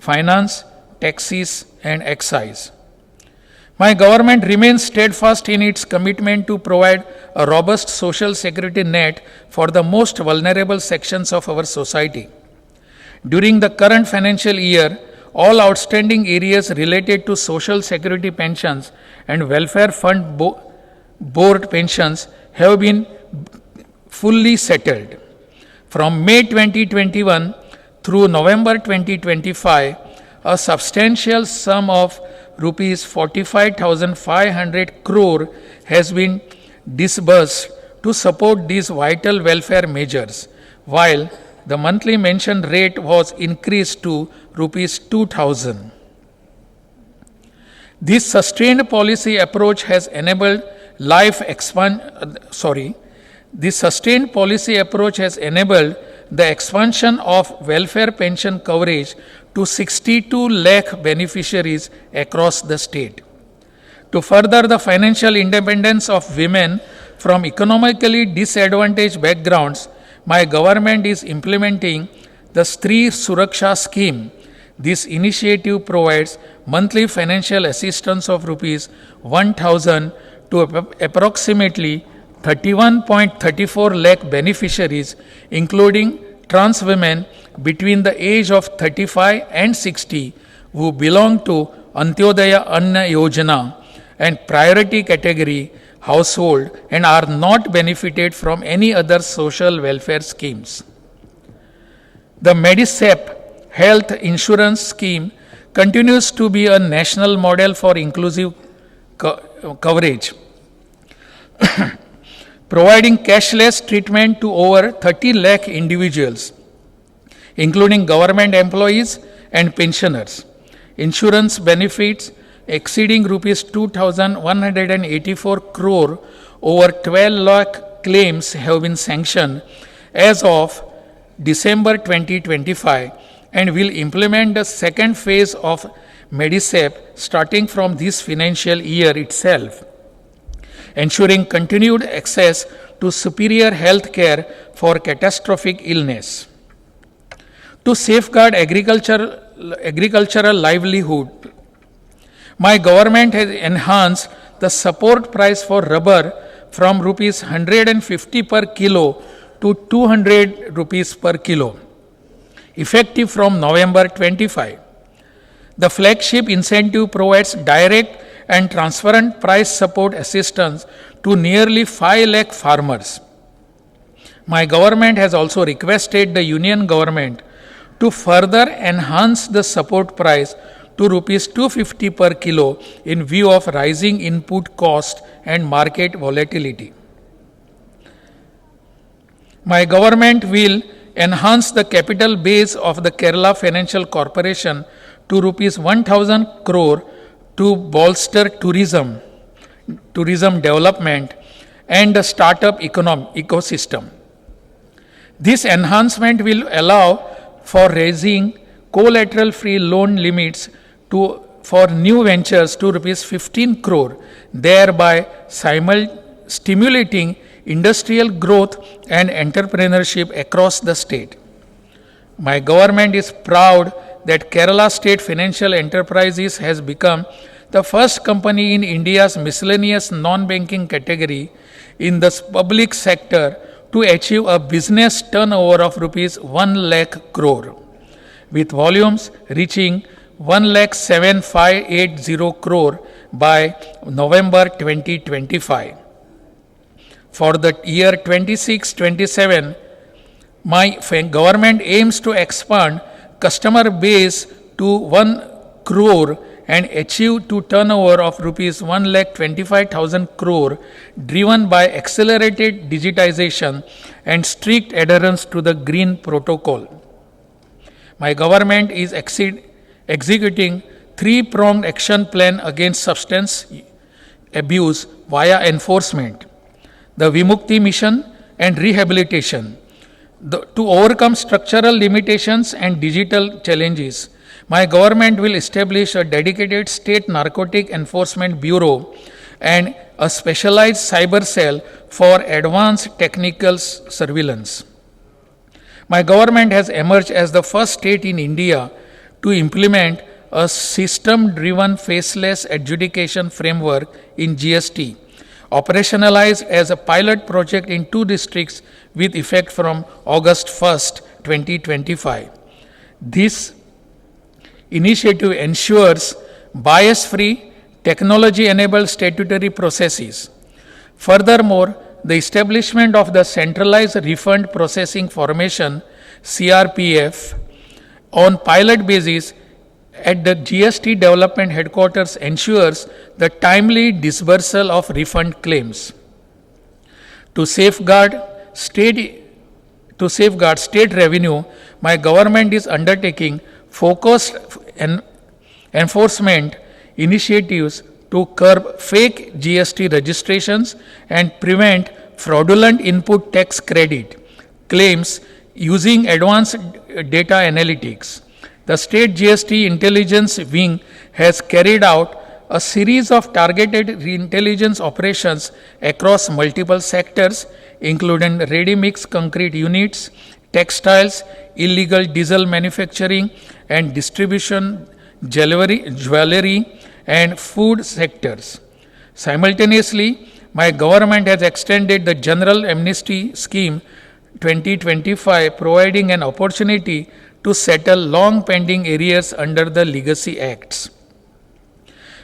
finance, taxes, and excise. My government remains steadfast in its commitment to provide a robust social security net for the most vulnerable sections of our society. During the current financial year, all outstanding areas related to social security pensions and welfare fund board pensions have been fully settled. From May 2021 through November 2025, a substantial sum of rupees 45,500 crore has been disbursed to support these vital welfare measures, while the monthly mention rate was increased to rupees 2,000. This sustained policy approach has enabled the expansion of welfare pension coverage to 62 lakh beneficiaries across the state. To further the financial independence of women from economically disadvantaged backgrounds, my government is implementing the Stree Suraksha scheme. This initiative provides monthly financial assistance of rupees 1,000 to approximately 31.34 lakh beneficiaries, including trans women between the age of 35 and 60 who belong to Antyodaya Anna Yojana and priority category household and are not benefited from any other social welfare schemes. The Medisep health insurance scheme continues to be a national model for inclusive coverage, providing cashless treatment to over 30 lakh individuals, including government employees and pensioners. Insurance benefits exceeding rupees 2,184 crore, over 12 lakh claims have been sanctioned as of December 2025 and will implement the second phase of Medisep starting from this financial year itself, ensuring continued access to superior health care for catastrophic illness. To safeguard agricultural livelihood, my government has enhanced the support price for rubber from rupees 150 per kilo to 200 rupees per kilo, effective from November 25. The flagship incentive provides direct and transparent price support assistance to nearly 5 lakh farmers. My government has also requested the Union government to further enhance the support price to rupees 250 per kilo in view of rising input cost and market volatility. My government will enhance the capital base of the Kerala Financial Corporation to rupees 1,000 crore to bolster tourism development and the startup ecosystem. This enhancement will allow for raising collateral-free loan limits for new ventures to rupees 15 crore, thereby stimulating industrial growth and entrepreneurship across the state. My government is proud that Kerala State Financial Enterprises has become the first company in India's miscellaneous non-banking category in the public sector to achieve a business turnover of rupees 1 lakh crore, with volumes reaching 1,07,580 crore by November 2025. For the year 26-27, my government aims to expand customer base to 1 crore and achieve to turnover of rupees 1,25,000 crore, driven by accelerated digitization and strict adherence to the Green Protocol. My government is executing three-pronged action plan against substance abuse via enforcement, the Vimukti mission and rehabilitation. To overcome structural limitations and digital challenges, my government will establish a dedicated state narcotic enforcement bureau and a specialized cyber cell for advanced technical surveillance. My government has emerged as the first state in India to implement a system-driven faceless adjudication framework in GST, operationalized as a pilot project in 2 districts with effect from August 1st, 2025. This initiative ensures bias-free, technology-enabled statutory processes. Furthermore, the establishment of the Centralized Refund Processing Formation (CRPF) on pilot basis at the GST Development Headquarters ensures the timely disbursal of refund claims. To safeguard state revenue, my government is undertaking focused enforcement initiatives to curb fake GST registrations and prevent fraudulent input tax credit claims using advanced data analytics. The State GST Intelligence Wing has carried out a series of targeted intelligence operations across multiple sectors, including ready-mix concrete units, textiles, illegal diesel manufacturing and distribution, jewelry and food sectors. Simultaneously, my government has extended the General Amnesty Scheme 2025, providing an opportunity to settle long pending arrears under the Legacy Acts.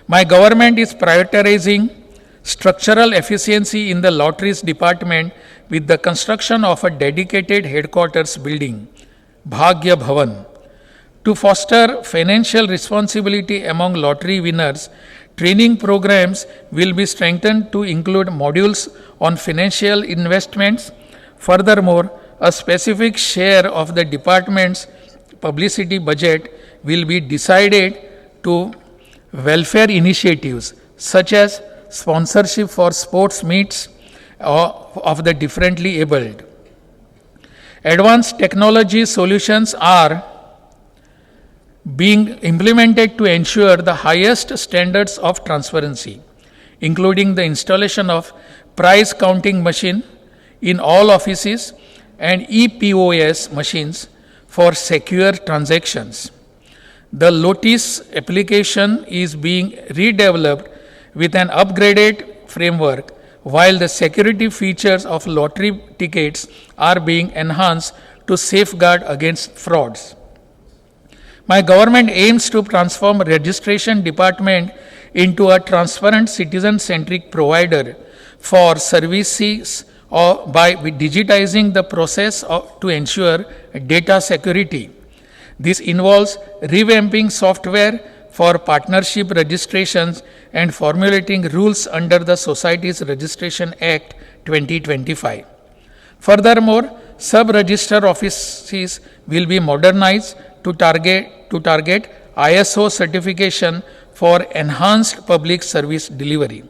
My government is prioritizing structural efficiency in the lotteries department with the construction of a dedicated headquarters building, Bhagya Bhavan. To foster financial responsibility among lottery winners, training programs will be strengthened to include modules on financial investments. Furthermore, a specific share of the department's publicity budget will be decided to welfare initiatives such as sponsorship for sports meets of the differently abled. Advanced technology solutions are being implemented to ensure the highest standards of transparency, including the installation of price counting machine in all offices and ePOS machines for secure transactions. The Lotus application is being redeveloped with an upgraded framework, while the security features of lottery tickets are being enhanced to safeguard against frauds. My government aims to transform registration department into a transparent citizen-centric provider for services by digitizing the process to ensure data security. This involves revamping software for partnership registrations and formulating rules under the Societies Registration Act 2025. Furthermore, sub-register offices will be modernized to target ISO certification for enhanced public service delivery.